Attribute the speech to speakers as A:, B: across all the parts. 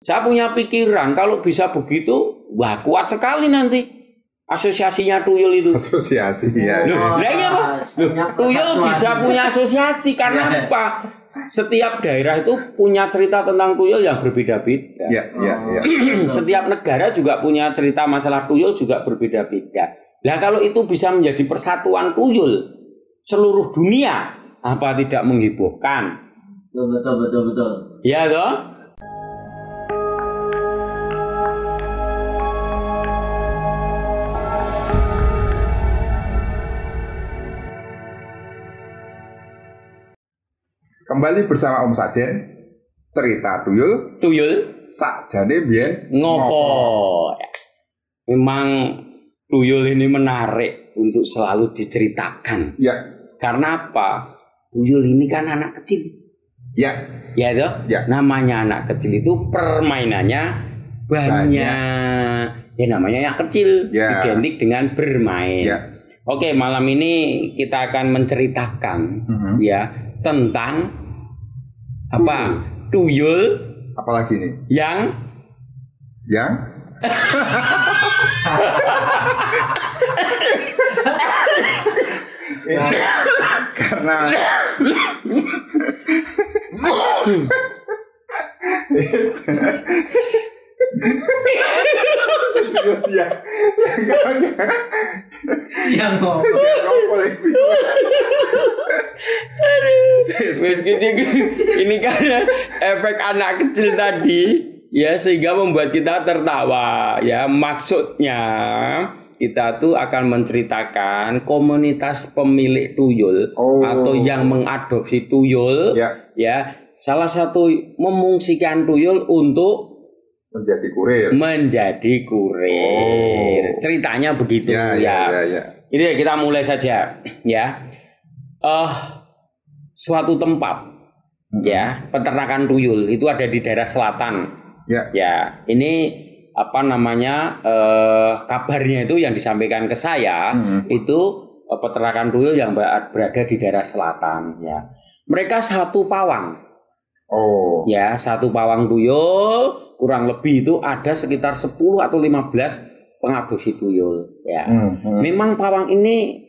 A: Saya punya pikiran kalau bisa begitu, wah kuat sekali nanti asosiasinya tuyul itu.
B: Asosiasi ya.
A: Nah iya Pak. Tuyul bisa punya asosiasi karena apa? Setiap daerah itu punya cerita tentang tuyul yang berbeda-beda.
B: Ya.
A: Setiap negara juga punya cerita masalah tuyul juga berbeda-beda. Nah kalau itu bisa menjadi persatuan tuyul seluruh dunia, apa tidak menghebohkan?
C: Betul.
A: Ya toh?
B: Kembali bersama Om Sajen, cerita tuyul sakjane biyen
A: ngopo. Memang tuyul ini menarik untuk selalu diceritakan.
B: Ya.
A: Karena apa? Tuyul ini kan anak kecil.
B: Ya.
A: Ya toh?
B: Ya.
A: Namanya anak kecil itu permainannya banyak. Ya namanya anak kecil, identik dengan bermain.
B: Ya.
A: Oke, malam ini kita akan menceritakan ya tentang apa? Tuyul.
B: Apalagi nih?
A: Yang
B: karena
C: Yang ngomong.
A: Ini karena efek anak kecil tadi ya sehingga membuat kita tertawa ya. Maksudnya kita tuh akan menceritakan komunitas pemilik tuyul atau yang mengadopsi tuyul ya. Salah satu memungsikan tuyul untuk menjadi kurir. Ceritanya begitu ya. Ini kita mulai saja ya. Suatu tempat ya peternakan tuyul itu ada di daerah selatan. Ya, ini apa namanya kabarnya itu yang disampaikan ke saya itu peternakan tuyul yang berada di daerah selatan ya. Mereka satu pawang. Ya, satu pawang tuyul kurang lebih itu ada sekitar 10 atau 15 pengadopsi tuyul ya. Memang pawang ini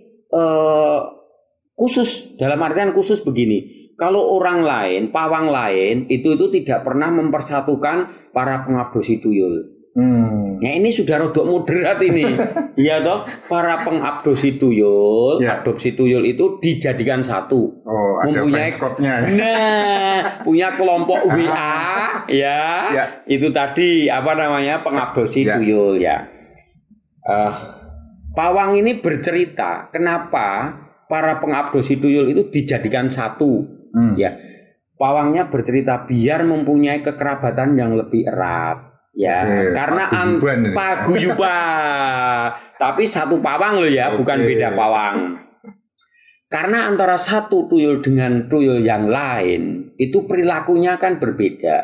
A: khusus, dalam artian khusus begini. Kalau orang lain, pawang lain itu tidak pernah mempersatukan para pengadopsi tuyul. Nah ini sudah rodok moderat ini. Iya toh, para pengadopsi tuyul, adopsi tuyul itu dijadikan satu. Mempunyai punya kelompok WA ya. Itu tadi apa namanya pengadopsi tuyul ya. Pawang ini bercerita kenapa para pengadopsi tuyul itu dijadikan satu. Ya. Pawangnya bercerita biar mempunyai kekerabatan yang lebih erat. Ya, karena paguyuban. Tapi satu pawang loh ya, bukan beda pawang. Karena antara satu tuyul dengan tuyul yang lain itu perilakunya kan berbeda.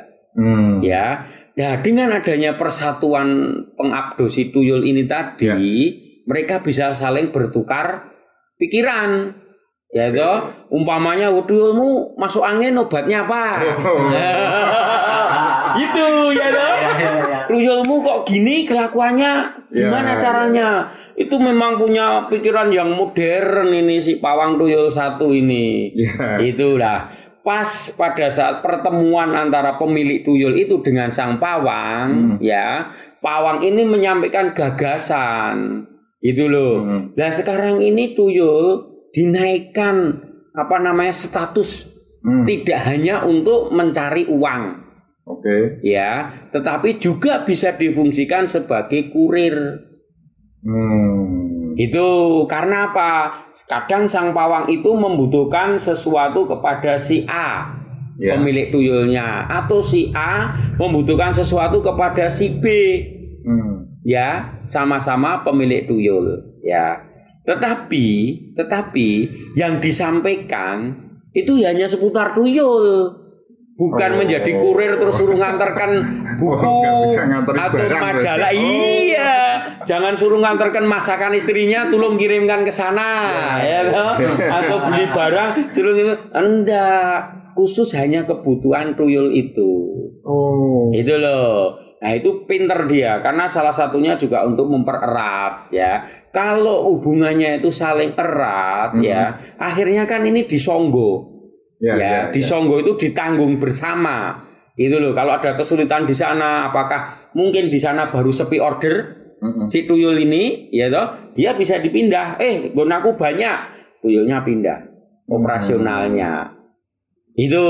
A: Ya. Nah, dengan adanya persatuan pengadopsi tuyul ini tadi, mereka bisa saling bertukar pikiran. Ya toh, umpamanya tuyulmu masuk angin obatnya apa? Gitu ya toh. Tuyulmu kok gini kelakuannya gimana caranya? Itu memang punya pikiran yang modern ini si pawang tuyul satu ini. Itulah pas pada saat pertemuan antara pemilik tuyul itu dengan sang pawang ya, pawang ini menyampaikan gagasan. Itu loh. Nah, sekarang ini tuyul dinaikkan apa namanya status tidak hanya untuk mencari uang. Ya, tetapi juga bisa difungsikan sebagai kurir. Itu karena apa? Kadang sang pawang itu membutuhkan sesuatu kepada si A, pemilik tuyulnya, atau si A membutuhkan sesuatu kepada si B. Ya, sama-sama pemilik tuyul, ya. Tetapi yang disampaikan itu hanya seputar tuyul. Bukan menjadi kurir terus suruh ngantarkan buku atau majalah. Iya, jangan suruh ngantarkan masakan istrinya, tolong kirimkan ke sana, ya toh? Atau beli barang, tolong itu enggak. khusus hanya kebutuhan tuyul itu.
B: Oh.
A: Itu loh. Nah itu pinter dia karena salah satunya juga untuk mempererat ya. Kalau hubungannya itu saling erat ya, akhirnya kan ini disonggo. Ya, disonggo itu ditanggung bersama. Itu loh. Kalau ada kesulitan di sana, apakah mungkin di sana baru sepi order si tuyul ini, ya toh, dia bisa dipindah. Gonaku banyak, tuyulnya pindah. Operasionalnya. Itu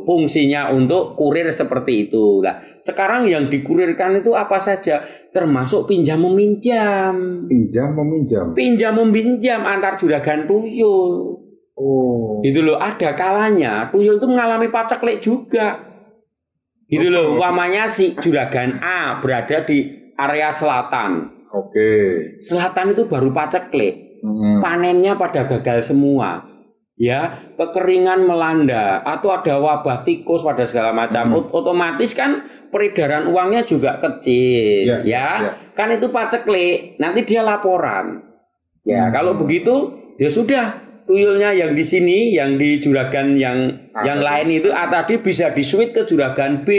A: fungsinya untuk kurir seperti itu. Nah, sekarang yang dikurirkan itu apa saja? Termasuk pinjam meminjam. Pinjam meminjam antar juragan tuyul. Oh. Gitu loh, ada kalanya tuyul itu mengalami paceklik juga. Gitu loh, umpamanya si juragan A berada di area selatan. Selatan itu baru paceklik. Panennya pada gagal semua. Ya, kekeringan melanda atau ada wabah tikus pada segala macam, otomatis kan peredaran uangnya juga kecil, kan itu paceklik, nanti dia laporan, ya kalau begitu ya sudah tuyulnya yang di sini, yang di juragan yang lain itu tadi bisa disuit ke juragan B,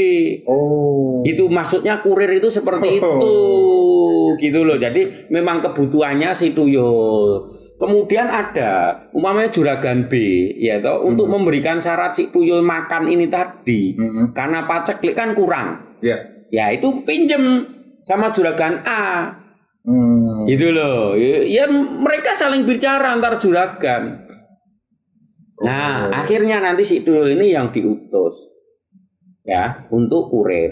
A: itu maksudnya kurir itu seperti itu, gitu loh, jadi memang kebutuhannya si tuyul. Kemudian ada umpamanya juragan B ya toh untuk memberikan syarat si tuyul makan ini tadi karena paceklik kan kurang. Ya itu pinjem sama juragan A. Gitu loh. Ya mereka saling bicara antar juragan. Nah, akhirnya nanti si tuyul ini yang diutus ya untuk kurir.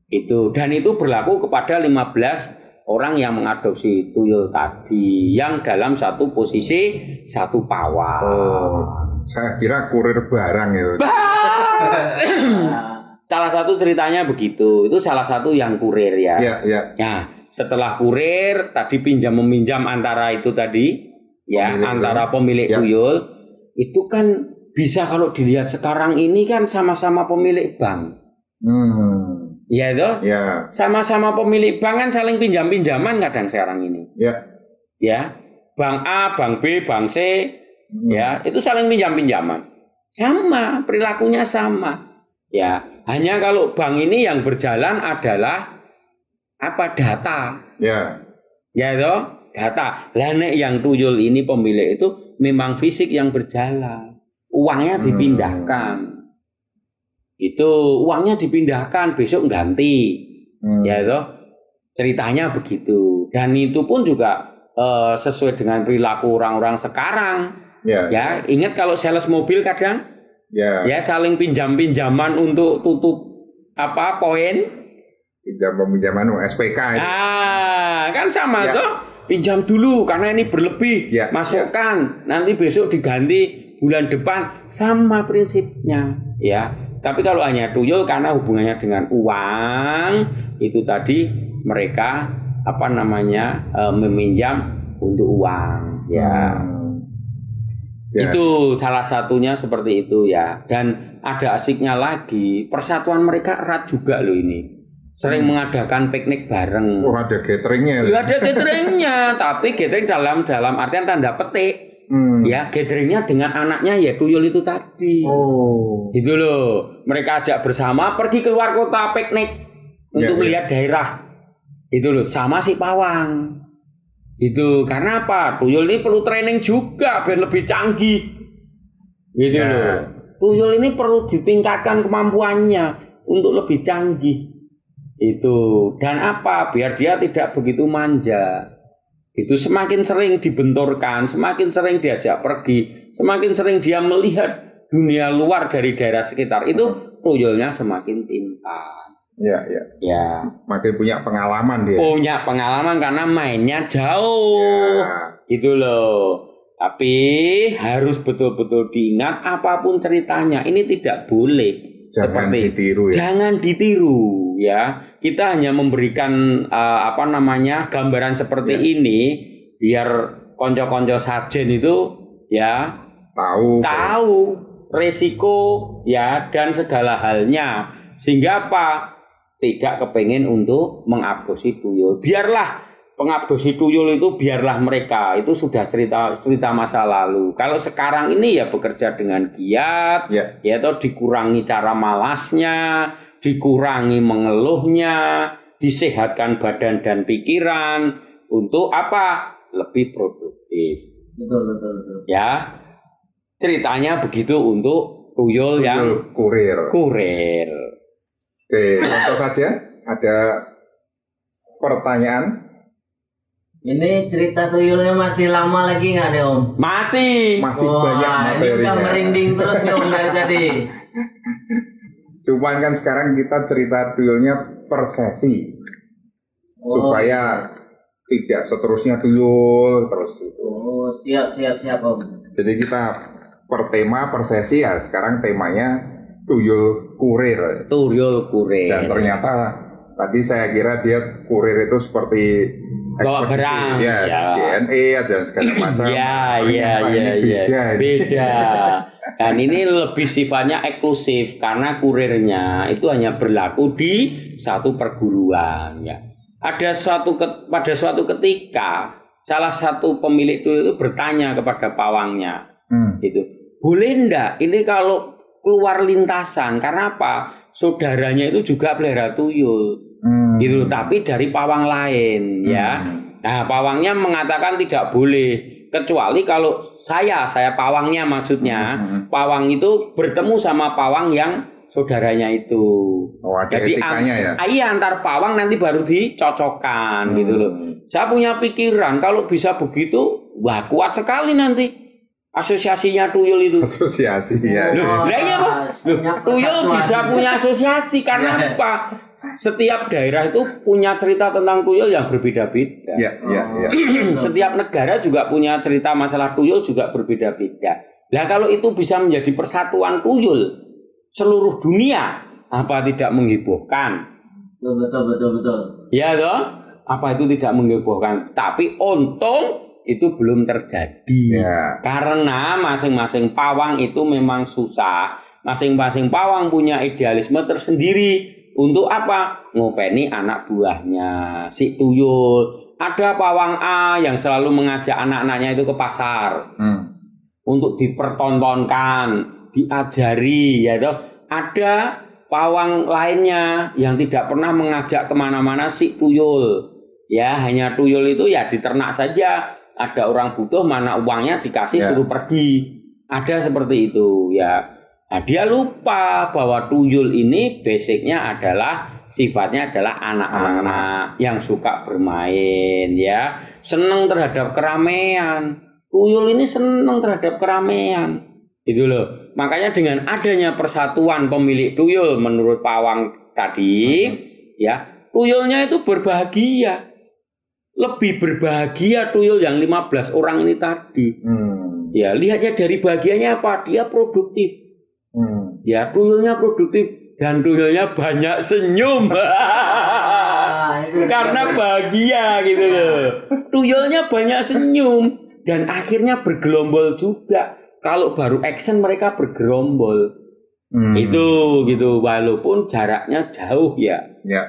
A: Itu dan itu berlaku kepada 15 orang yang mengadopsi tuyul tadi yang dalam satu posisi satu pawang.
B: Saya kira kurir barang ya.
A: Salah satu ceritanya begitu. Itu salah satu yang kurir ya. Nah, setelah kurir tadi pinjam meminjam antara itu tadi ya pemilik antara pemilik tuyul itu kan bisa kalau dilihat sekarang ini kan sama-sama pemilik bank. Ya itu, sama-sama pemilik bank kan saling pinjam-pinjaman kadang sekarang ini. Ya, bank A, bank B, bank C, ya itu saling pinjam-pinjaman. Sama, perilakunya sama. Ya, hanya kalau bank ini yang berjalan adalah apa data. Ya itu, data. Lah nek yang tuyul ini pemilik itu memang fisik yang berjalan. Uangnya dipindahkan. Itu uangnya dipindahkan besok ganti ya itu ceritanya begitu dan itu pun juga sesuai dengan perilaku orang-orang sekarang ya ingat kalau sales mobil kadang ya saling pinjam-pinjaman untuk tutup apa poin
B: pinjam-pinjaman SPK itu.
A: Kan sama tuh pinjam dulu karena ini berlebih masukkan nanti besok diganti bulan depan sama prinsipnya ya. Tapi kalau hanya tuyul karena hubungannya dengan uang itu tadi mereka apa namanya meminjam untuk uang ya. Itu salah satunya seperti itu ya. Dan ada asiknya lagi persatuan mereka erat juga loh ini. Sering mengadakan piknik bareng.
B: Ada gatheringnya.
A: Ya, ada gatheringnya, tapi gathering dalam artian tanda petik. Ya gatheringnya dengan anaknya ya tuyul itu tadi. Gitu loh. Mereka ajak bersama pergi keluar kota piknik untuk melihat daerah. Itu loh sama si pawang. Itu karena apa? Tuyul ini perlu training juga biar lebih canggih. Gitu loh. Tuyul ini perlu ditingkatkan kemampuannya untuk lebih canggih. Itu dan apa? Biar dia tidak begitu manja. Itu semakin sering dibenturkan, semakin sering diajak pergi, semakin sering dia melihat dunia luar dari daerah sekitar, itu tuyulnya semakin pintar. Ya.
B: Makin punya pengalaman dia.
A: Punya pengalaman karena mainnya jauh. Gitu loh. Tapi harus betul-betul diingat apapun ceritanya, ini tidak boleh.
B: Jangan ditiru ya.
A: Jangan ditiru ya. Kita hanya memberikan gambaran seperti ini biar konco-konco sajen itu ya tahu resiko ya dan segala halnya sehingga apa tidak kepengen untuk mengadopsi tuyul. Biarlah pengabdosi tuyul itu biarlah mereka, itu sudah cerita masa lalu. Kalau sekarang ini ya bekerja dengan giat, ya atau dikurangi cara malasnya, dikurangi mengeluhnya, disehatkan badan dan pikiran untuk apa? Lebih produktif.
C: Betul.
A: Ya, ceritanya begitu untuk tuyul yang
B: kurir. Oke, contoh saja ada pertanyaan.
C: Ini cerita tuyulnya masih lama lagi nggak nih Om?
B: Masih banyak materinya.
C: Ini udah merinding terus nih Om dari tadi.
B: Cuman kan sekarang kita cerita tuyulnya per sesi. Supaya tidak seterusnya tuyul terus itu.
C: Oh, siap Om.
B: Jadi kita per tema per sesi ya, sekarang temanya tuyul kurir. Dan ternyata tadi saya kira dia kurir itu seperti
A: bawa barang,
B: JNE dan segala macam.
A: Beda. Dan ini lebih sifatnya eksklusif karena kurirnya itu hanya berlaku di satu perguruan. Ya. Pada suatu ketika salah satu pemilik tuyul itu bertanya kepada pawangnya, gitu, boleh ndak ini kalau keluar lintasan, karena apa? Saudaranya itu juga pelihara tuyul. Gitu, tapi dari pawang lain, ya. Nah, pawangnya mengatakan tidak boleh, kecuali kalau saya pawangnya maksudnya, pawang itu bertemu sama pawang yang saudaranya itu.
B: Jadi
A: iya, antar pawang nanti baru dicocokkan, gitu loh. Saya punya pikiran kalau bisa begitu, wah kuat sekali nanti asosiasinya tuyul itu.
B: Asosiasi ya.
A: Tuyul bisa punya asosiasi karena apa? Setiap daerah itu punya cerita tentang tuyul yang berbeda-beda. Setiap negara juga punya cerita masalah tuyul juga berbeda-beda. Nah, kalau itu bisa menjadi persatuan tuyul seluruh dunia, apa tidak menghebohkan?
C: Betul.
A: Ya toh? Apa itu tidak menghebohkan? Tapi untung itu belum terjadi. Karena masing-masing pawang itu memang susah. Masing-masing pawang punya idealisme tersendiri. Untuk apa? Ngopeni anak buahnya si tuyul. Ada pawang A yang selalu mengajak anak-anaknya itu ke pasar untuk dipertontonkan, diajari, ya toh. Ada pawang lainnya yang tidak pernah mengajak kemana-mana si tuyul. Ya, hanya tuyul itu ya diternak saja. Ada orang butuh, mana uangnya dikasih suruh pergi. Ada seperti itu, ya. Nah, dia lupa bahwa tuyul ini basicnya adalah sifatnya adalah anak-anak yang suka bermain, ya, senang terhadap keramaian. Tuyul ini senang terhadap keramaian, gitu loh. Makanya dengan adanya persatuan pemilik tuyul menurut pawang tadi, ya, tuyulnya itu berbahagia. Lebih berbahagia tuyul yang 15 orang ini tadi. Ya, lihatnya dari bahagianya apa? Dia produktif. Ya, tuyulnya produktif dan tuyulnya banyak senyum. Karena bahagia gitu loh. Tuyulnya banyak senyum dan akhirnya bergerombol juga. Kalau baru action mereka bergerombol. Itu gitu, walaupun jaraknya jauh ya.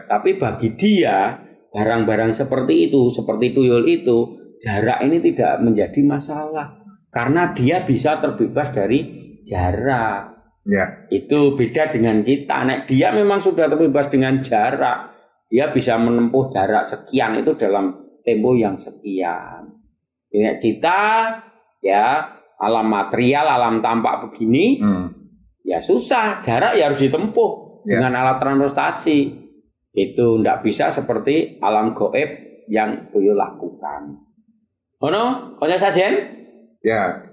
A: Tapi bagi dia barang-barang seperti itu, seperti tuyul itu, jarak ini tidak menjadi masalah karena dia bisa terbebas dari jarak. Itu beda dengan kita. Nek dia memang sudah terbebas dengan jarak, dia bisa menempuh jarak sekian itu dalam tempo yang sekian. Nek kita ya alam material, alam tampak begini, ya susah, jarak ya harus ditempuh dengan alat transportasi. Itu tidak bisa seperti alam gaib yang tuyul lakukan. Konco Sajen?
B: Ya,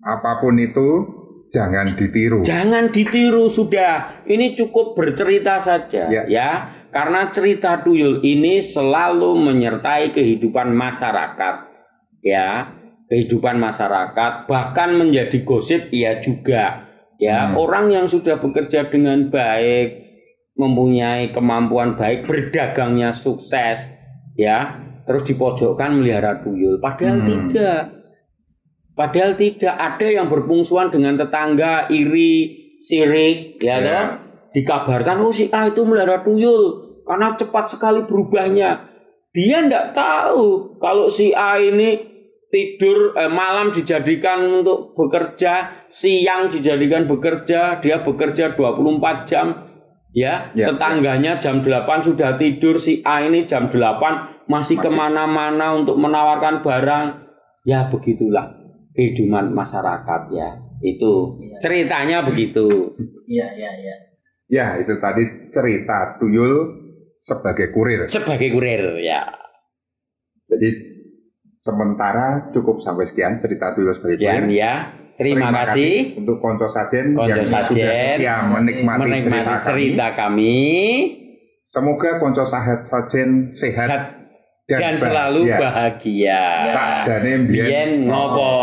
B: apapun itu jangan ditiru. Jangan
A: ditiru sudah. Ini cukup bercerita saja, ya. Karena cerita tuyul ini selalu menyertai kehidupan masyarakat, ya. Kehidupan masyarakat, bahkan menjadi gosip ya juga, ya. Orang yang sudah bekerja dengan baik, mempunyai kemampuan baik, berdagangnya sukses, ya, terus dipojokkan melihara tuyul. Padahal tidak ada yang berpungsuan dengan tetangga, iri, sirik, ya. Dikabarkan, oh si A itu melihara tuyul karena cepat sekali berubahnya. Dia ndak tahu kalau si A ini tidur malam dijadikan untuk bekerja, siang dijadikan bekerja, dia bekerja 24 jam. Ya, tetangganya jam 8 sudah tidur, si A ini jam 8 masih kemana-mana untuk menawarkan barang. Ya begitulah kehidupan masyarakat ya. Itu ceritanya begitu.
C: Iya.
B: Ya, itu tadi cerita Tuyul sebagai kurir.
A: Sebagai kurir, ya.
B: Jadi sementara cukup sampai sekian cerita Tuyul sebagai kurir.
A: Ya. Terima kasih
B: untuk konco sajen yang sudah setia menikmati cerita kami. Semoga konco sajen sehat dan
A: selalu bahagia.
B: Sakjane mbiyen
A: ngopo.